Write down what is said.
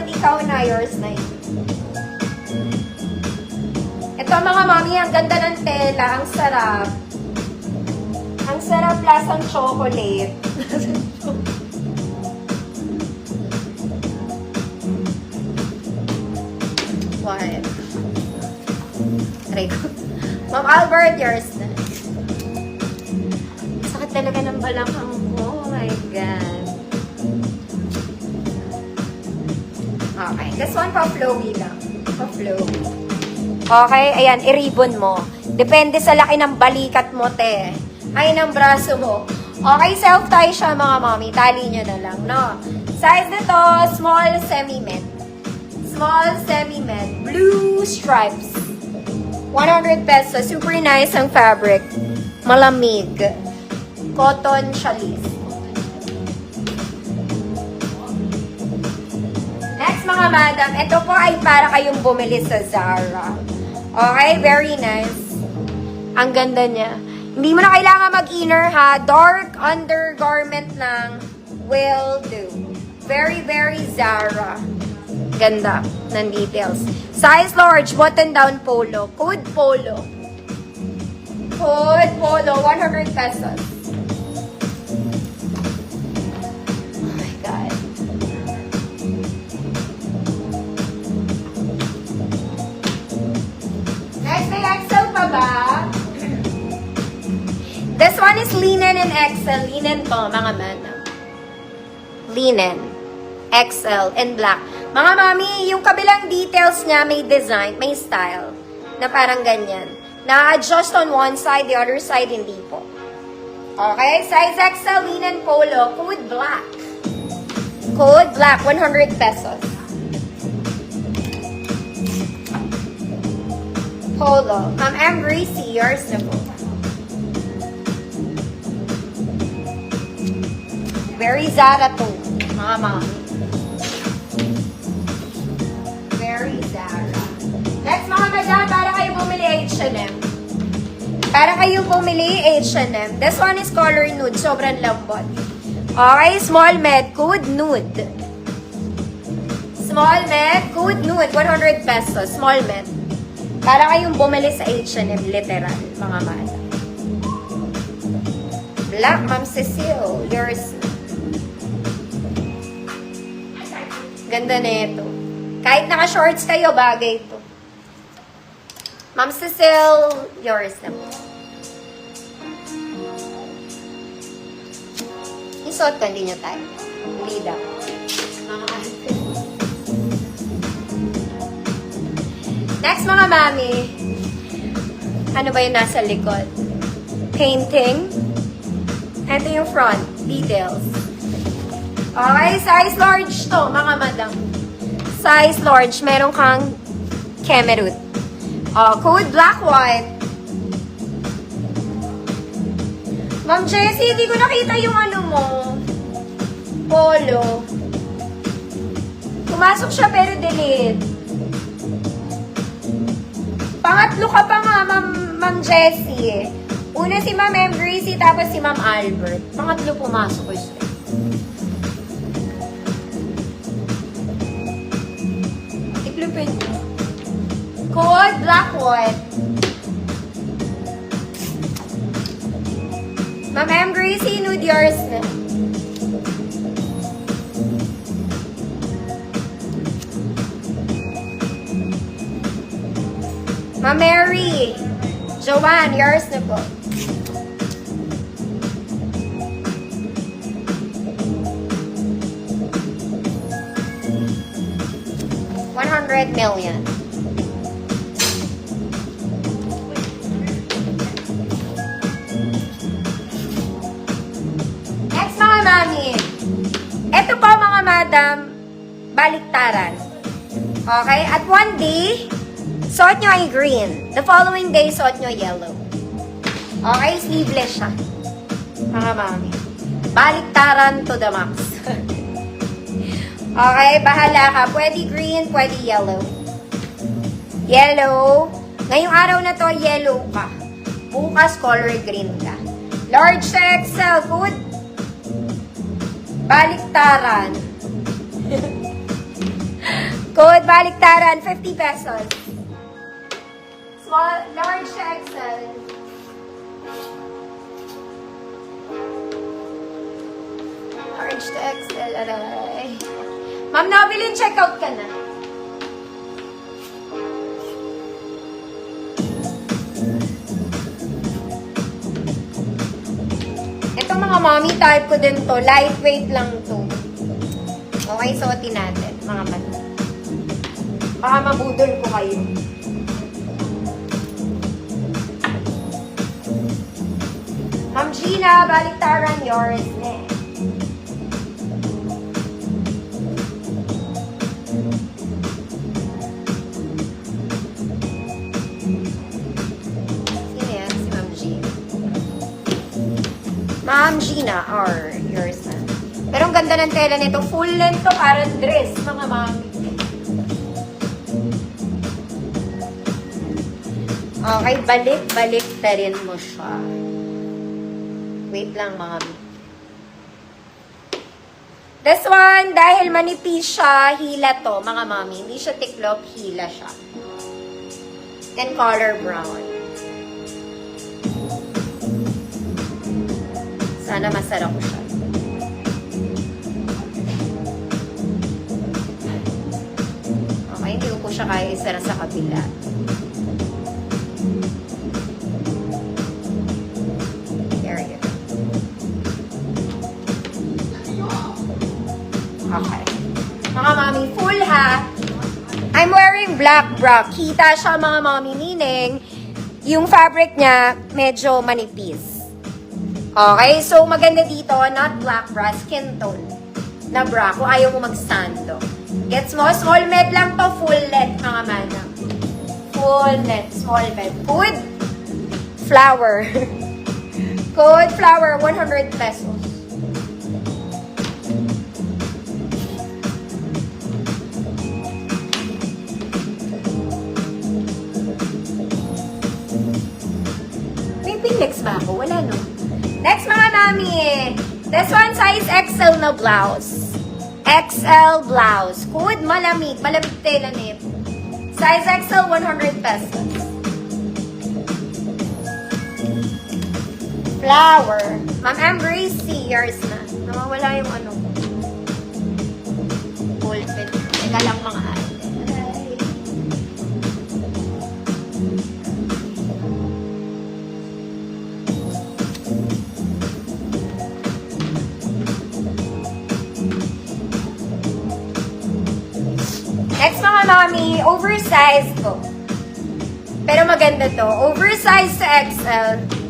Pag ikaw na, yours na yun. Ito mga mami, ang ganda ng tela. Ang sarap. Ang sarap lasang chocolate. What? Try ko. Ma'am Albert, yours na. Sakit talaga ng balakang ko. Oh my God. Okay. This one pa-flowy lang. Pa-flowy. Okay. Ayan. I-ribbon mo. Depende sa laki ng balikat mo, te. Ay, ng braso mo. Okay. Self-tie siya, mga mami. Tali nyo na lang, no? Size nito, small semi-mint. Small semi-mint. Blue stripes. 100 pesos. Super nice ang fabric. Malamig. Cotton chalis. Next mga madam, ito po ay para kayong bumili sa Zara. Okay, very nice. Ang ganda niya. Hindi mo na kailangan mag-inner ha. Dark undergarment lang will do. Very, very Zara. Ganda ng details. Size large, button down polo. Code polo. Code polo, 100 pesos. Oh my God. Next, may XL pa ba? This one is linen and XL. Linen to, mga manang. Linen. XL and black. Mga mami, yung kabilang details niya may design, may style. Na parang ganyan. Na-adjust on one side, the other side hindi po. Okay, size XL linen polo. Code black. Code black, 100 pesos. Polo. I'm Gracie, yours na po. Very Zara to, mga mami. Very Zara. Next mga madam, para kayo bumili H&M. Para kayo bumili H&M. This one is color nude. Sobrang lambot. Okay, small med. Code nude. Small med. Code nude. 100 pesos. Small med. Para kayong bumili sa H&M. Literal, mga madam. Black, Ma'am Cecile. Yours. Ganda na ito. Kahit naka-shorts kayo, bagay ito. Ma'am Cecile, yours na po. Isuot ko, hindi nyo tayo. Hindi daw. Next, mga mami. Ano ba yung nasa likod? Painting. Ito yung front. Details. Okay, size large to, mga madam. Size large. Meron kang kemerut. Code black white. Ma'am Jessie, hindi ko nakita yung ano mo. Polo. Pumasok siya pero delete. Pangatlo ka pa nga, Ma'am Jessie. Una si Ma'am M. Gracie, tapos si Ma'am Albert. Pangatlo pumasok ko siya. Iklupin niyo. Code black white. Ma'am M. Gracie, nude yours na. Ma'am Mary. Joanne, yours na po. $100 million. Next, mga mami. Ito po, mga madam, baliktaran. Okay? At one day, suot nyo ay green. The following day, suot nyo yellow. Okay? Sleeveless siya. Mga mami. Baliktaran to the max. Okay? Bahala ka. Pwede green, pwede yellow. Yellow. Ngayong araw na to, yellow ka. Bukas, color green ka. Large to XL. Good. Baliktaran. Code baliktaran, 50 pesos. Small, large to XL. Large to XL, aray. Ma'am, nabilin, check out ka na. Ito mga mommy, type ko din to. Lightweight lang to. Okay, suotin natin, mga man. Baka mabudol ko kayo. Ma'am Gina, baliktaran yours. Sino yan? Si Ma'am Gina. Ma'am Gina, or yours na. Pero ang ganda ng tela nito. Full length to, parang dress, mga mami. Okay, balik-balik na rin mo siya. Wait lang, mami. This one, dahil manipis siya, hila to, mga mami. Hindi siya tiklop, hila siya. And color brown. Sana masarap ko siya. Okay, hindi ko po siya kaya isara sa kabila. There you go. Okay. Mga mami, full ha. I'm wearing black bra. Kita siya mga mami, meaning yung fabric niya medyo manipis. Okay, so maganda dito, not black bra, skin tone na bra kung ayaw mo mag-sando. Gets mo? Small med lang to, full length mga mana. Full length, small med. Code flower. Code flower, 100 pesos. May Pinex ba ako? Wala no. Next mga mami, this one size XL na blouse. XL blouse. Code malamig. Malamig tela nip. Size XL, 100 pesos. Flower. Ma'am Embrace, yours na. Nawawala yung ano. Full fit. Teka lang mga ate. Next mga mami, oversized to. Pero maganda to. Oversized to XL.